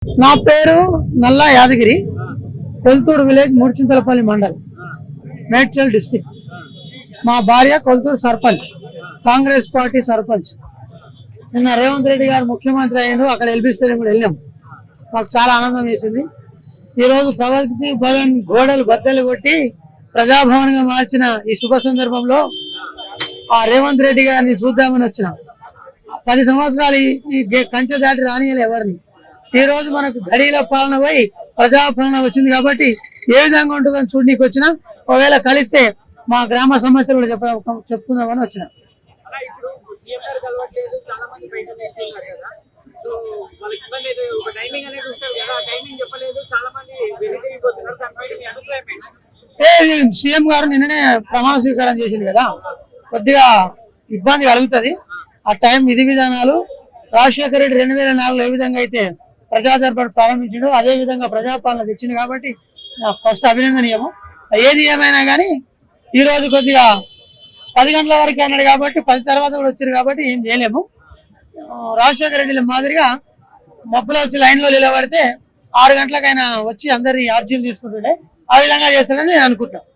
నా పేరు నల్లా యాదగిరి, కొల్తూరు విలేజ్, మూడుచింతలపల్లి మండల్, మేడ్చల్ డిస్టిక్. మా భార్య కొల్తూరు సర్పంచ్, కాంగ్రెస్ పార్టీ సర్పంచ్. నిన్న రేవంత్ రెడ్డి గారు ముఖ్యమంత్రి అయ్యిండు, అక్కడ ఎల్బీ స్టేడియం కూడా వెళ్ళాం. మాకు చాలా ఆనందం వేసింది. ఈరోజు ప్రగతి భవన్ గోడలు బద్దలు కొట్టి ప్రజాభవన్గా మార్చిన ఈ శుభ సందర్భంలో ఆ రేవంత్ రెడ్డి గారిని చూద్దామని వచ్చిన. 10 సంవత్సరాలు ఈ కంచె దాటి రానియాలి ఎవరిని. ఈ రోజు మనకు గడిల పాలన పోయి ప్రజాపాలన వచ్చింది కాబట్టి ఏ విధంగా ఉంటుందని చూడనీకి వచ్చిన. ఒకవేళ కలిస్తే మా గ్రామ సమస్యలు కూడా చెప్పుకుందామని వచ్చిన. సీఎం గారు నిన్ననే ప్రమాణ స్వీకారం చేసింది కదా, కొద్దిగా ఇబ్బంది కలుగుతుంది. ఆ టైం విధి విధానాలు రాజశేఖర రెడ్డి 2004లో ఏ విధంగా అయితే ప్రజాదర్బార్ ప్రారంభించిండో అదే విధంగా ప్రజాపాలన తెచ్చింది కాబట్టి ఫస్ట్ అభినందనీయము. ఏది ఏమైనా కానీ ఈ రోజు కొద్దిగా 10 గంటల వరకు అన్నాడు కాబట్టి 10 తర్వాత కూడా వచ్చారు కాబట్టి ఏం చేయలేము. రాజశేఖర రెడ్డి మాదిరిగా మబ్బులో వచ్చి లైన్లో నిలబడితే 6 గంటలకైనా వచ్చి అందరి అర్జీలు తీసుకుంటుండే. ఆ విధంగా చేస్తాడని నేను అనుకుంటున్నాను.